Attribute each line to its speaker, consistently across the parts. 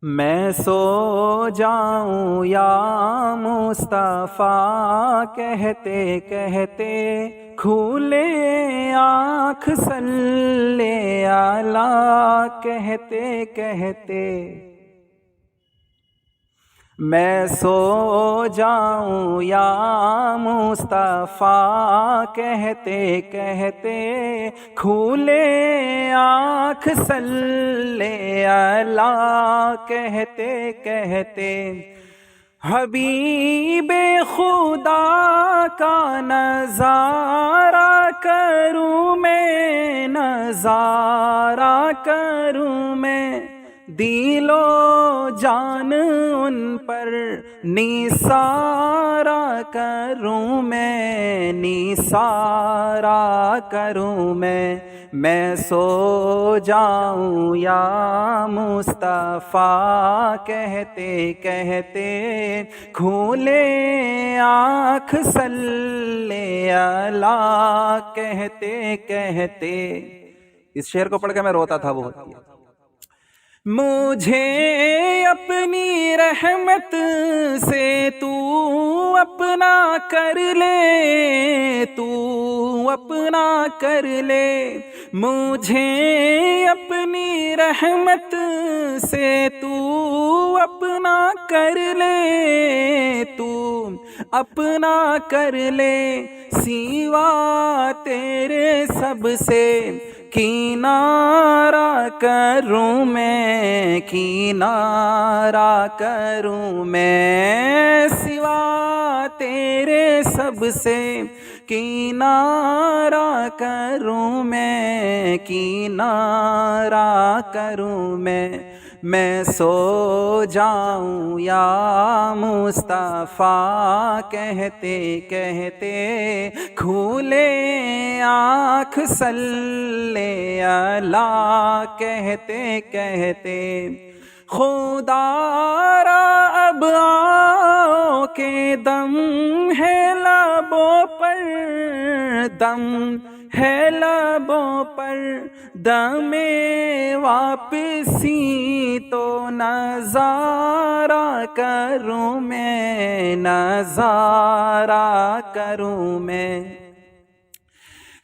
Speaker 1: میں سو جاؤں یا مصطفیٰ کہتے کہتے، کھولے آنکھ صلی اللہ کہتے کہتے۔ میں سو جاؤں یا مصطفیٰ کہتے کہتے، کھولے آنکھ صلی اللہ کہتے کہتے۔ حبیب خدا کا نظارہ کروں میں، نظارہ کروں میں، دل و جان ان پر نثارہ کروں میں، نثارہ کروں میں سو جاؤں یا مصطفیٰ کہتے کہتے، کھولے آنکھ صلی اللہ کہتے کہتے۔ اس شعر کو پڑھ کے میں روتا تھا بہت۔ مجھے اپنی رحمت سے تو اپنا کر لے، تو اپنا کر لے، مجھے اپنی رحمت سے تو اپنا کر لے، تو اپنا کر لے، سوا تیرے سب سے کنارہ کروں میں، کنارہ کروں میں، سوا تیرے سب سے کنارہ کروں میں، کنارہ کروں میں سو جاؤں یا مصطفیٰ کہتے کہتے، کھولے آنکھ صلی اللہ کہتے کہتے۔ خدا را اب آؤ کہ دم ہے لبوں پر، دم ہے لبوں پر، دم واپسی تو نظارہ کروں میں، نظارہ کروں میں۔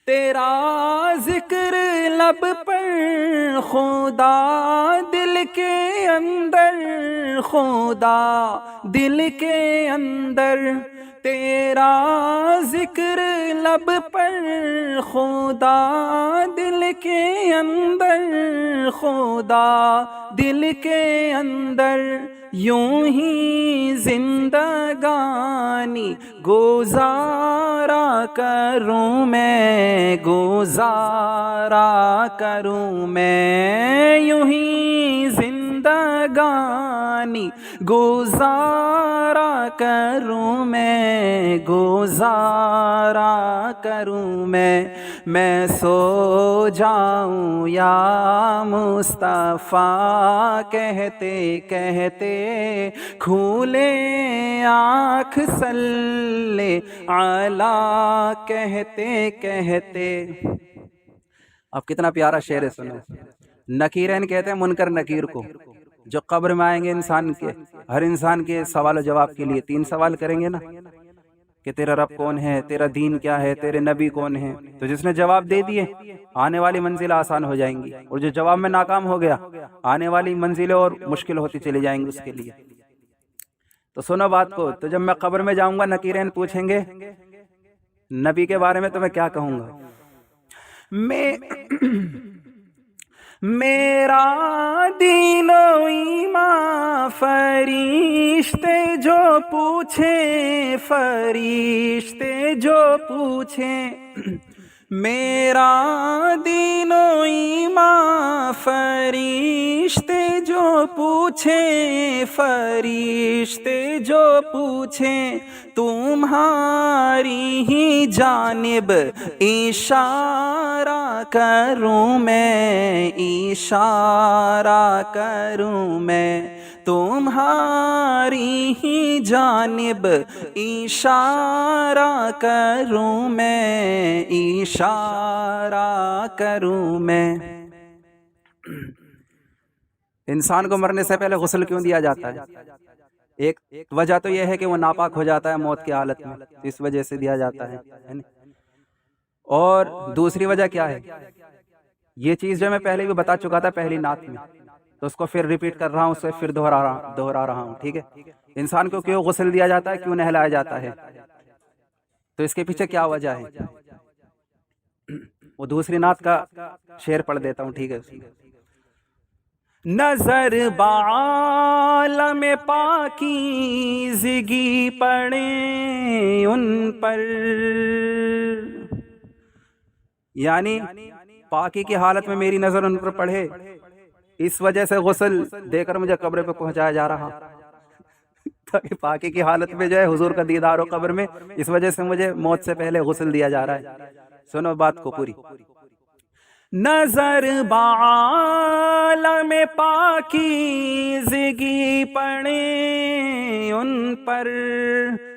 Speaker 1: تیرا ذکر لب پر خدا دل کے اندر، خدا دل کے اندر، تیرا ذکر لب پر خدا دل کے اندر، خدا دل کے اندر، یوں ہی زندگانی گزارا کروں میں، گزارا کروں میں، یوں ہی زندگانی گزارا کروں میں، گزارا کروں میں سو جاؤں یا مصطفیٰ کہتے کہتے، کھولے آنکھ صلی اللہ کہتے کہتے۔ اب کتنا پیارا شعر ہے، سنو۔ نکیرین کہتے ہیں منکر نکیر کو، جو قبر میں آئیں گے انسان کے، ہر انسان کے سوال و جواب کے لیے 3 سوال کریں گے نا، کہ تیرا رب کون ہے، تیرا دین کیا ہے، تیرے نبی کون ہیں۔ تو جس نے جواب دے دیے آنے والی منزلیں آسان ہو جائیں گی، اور جو جواب میں ناکام ہو گیا آنے والی منزلیں اور مشکل ہوتی چلی جائیں گی اس کے لیے۔ تو سنو بات کو، تو جب میں قبر میں جاؤں گا نکیرین پوچھیں گے نبی کے بارے میں، تو میں کیا کہوں گا؟ میرا دین و ایمان فرشتے جو پوچھیں، فرشتے جو پوچھیں، میرا دین و ایمان فرشتے جو پوچھیں، فرشتے جو پوچھیں، تمہاری ہی جانب اشارہ کروں میں، اشارہ کروں میں، تمہاری ہی جانب اشارہ کروں میں، اشارہ کروں میں۔ انسان کو مرنے سے پہلے غسل کیوں دیا جاتا ہے؟ ایک وجہ تو یہ ہے کہ وہ ناپاک ہو جاتا ہے موت کی حالت میں، اس وجہ سے دیا جاتا ہے۔ اور دوسری وجہ کیا ہے؟ یہ چیز جو میں پہلے بھی بتا چکا تھا پہلی نعت میں، تو اس کو پھر ریپیٹ کر رہا ہوں، اسے پھر دہرا رہا ہوں، ٹھیک ہے؟ انسان کو کیوں غسل دیا جاتا ہے، کیوں نہلایا جاتا ہے؟ تو اس کے پیچھے کیا وجہ ہے؟ وہ دوسری نعت کا شعر پڑھ دیتا ہوں، ٹھیک ہے؟ نظر بعالم پاکیزگی پڑے ان پر، یعنی پاکی کی حالت میں میری نظر ان پر پڑھے، اس وجہ سے غسل دے کر مجھے قبر پہ پہنچایا جا رہا، تاکہ پاکی کی حالت میں جو ہے حضور کا دیدار ہو قبر میں، اس وجہ سے مجھے موت سے پہلے غسل دیا جا رہا ہے۔ سنو بات کو پوری۔ نظر بعالم پاکیزگی پڑے ان پر،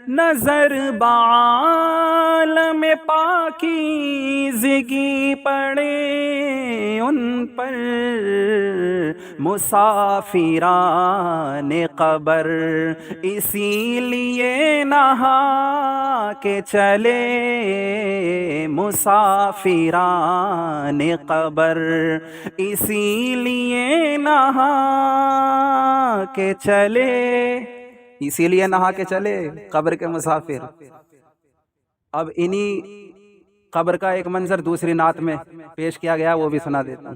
Speaker 1: نظر بعالم پاکیزگی پڑے ان پر، مسافران قبر اسی لیے نہا کے چلے، مسافران قبر اسی لیے نہا کے چلے، اسی لیے نہا کے چلے قبر کے مسافر۔ اب انہی قبر کا ایک منظر دوسری نعت میں پیش کیا گیا، وہ بھی سنا دیتا ہوں۔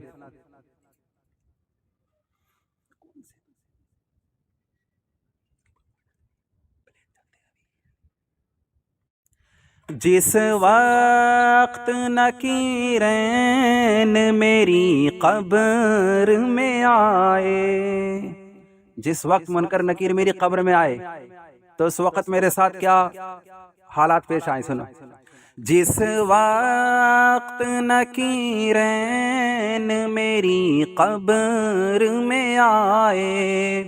Speaker 1: جس وقت نکیرین میری قبر میں آئے، جس وقت منکر نکیر میری قبر میں آئے تو اس وقت میرے ساتھ کیا حالات پیش آئے، سنو۔ جس وقت نکیرین میری قبر میں آئے،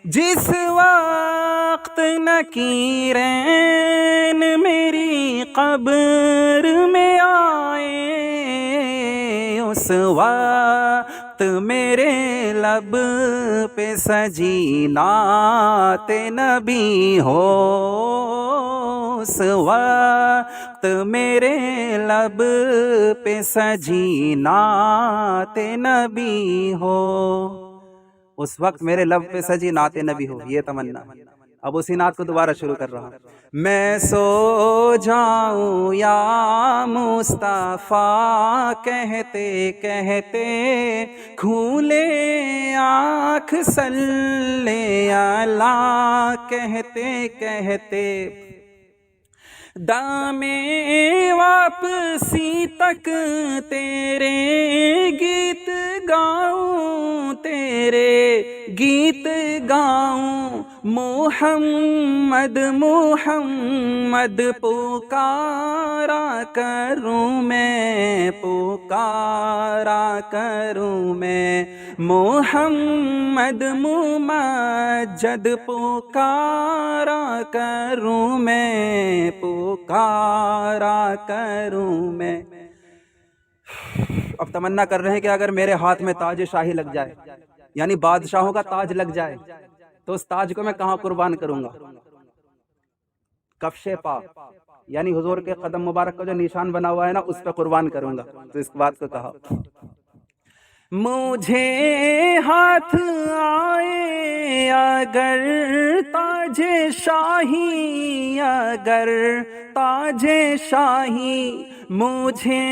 Speaker 1: جس وقت نکیرین میری قبر میں آئے، اس وقت میرے لب پہ سجی نعت نبی ہو، اس وقت میرے لب پہ سجی نعت نبی ہو، اس وقت میرے لب پہ سجی نعت نبی ہو، یہ تمنا۔ اب اسی نعت کو دوبارہ شروع کر رہا ہوں۔ میں سو جاؤں یا مصطفیٰ کہتے کہتے، کھولے آنکھ صلی اللہ کہتے کہتے، دامِ واپسی تک تیرے گیت گاؤں، تیرے گیت گاؤں، محمد محمد پکارا کروں میں، پکارا کروں میں، محمد ممجد پکارا کروں میں، پکارا کروں میں۔ اب تمنا کر رہے ہیں کہ اگر میرے ہاتھ میں تاج شاہی لگ جائے، یعنی بادشاہوں کا تاج لگ جائے، تو اس تاج کو میں کہاں قربان کروں گا؟ کفش پاک، یعنی حضور کے قدم مبارک کا جو نشان بنا ہوا ہے نا، اس پہ قربان کروں گا۔ تو اس بات کو کہا، مجھے ہاتھ آئے اگر تاج شاہی، اگر تاج شاہی، مجھے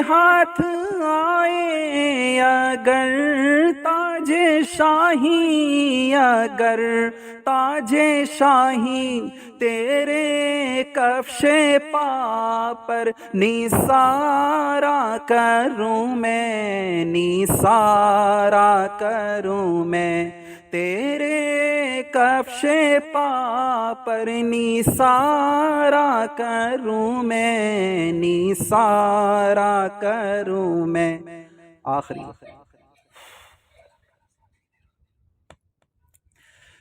Speaker 1: ہاتھ آئے اگر تاج شاہی، اگر تاج شاہی، تیرے کفش پا پر نثارا کروں میں، نثارا کروں میں، تیرے کفش پا پر نثارا کروں میں، نثارا کروں میں۔ آخری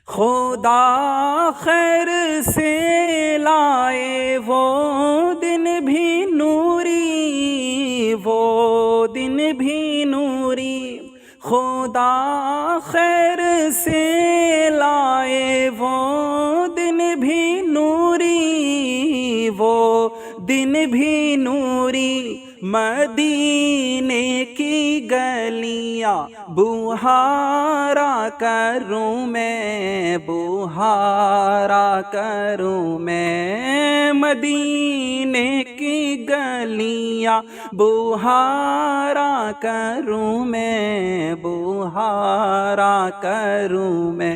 Speaker 1: خدا خیر سے لائے وہ دن بھی نوری، وہ دن بھی نوری، خدا خیر سے لائے وہ دن بھی نوری، وہ دن بھی نوری، مدینے کی گلیاں بہارا کروں میں، بہارا کروں میں، مدینے کی گلیاں بہارا کروں میں، بہارا کروں میں۔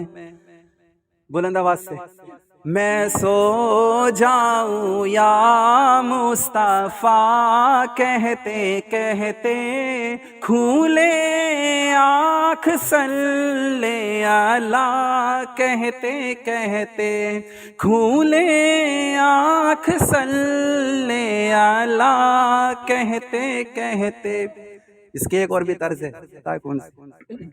Speaker 1: بلند آواز سے میں سو جاؤں یا مصطفیٰ کہتے کہتے، کھولے آنکھ صلی اللہ کہتے کہتے، کھولے آنکھ صلی اللہ کہتے کہتے۔ اس کے ایک اور بھی طرز ہے، پتہ ہے کون سی؟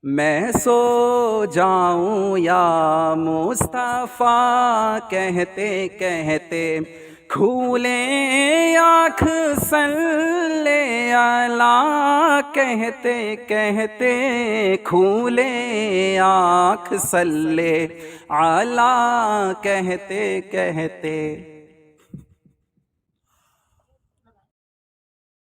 Speaker 1: میں سو جاؤں یا مصطفیٰ کہتے کہتے، کھولے آنکھ صلی اللہ کہتے کہتے، کھولے آنکھ صلی اللہ کہتے کہتے۔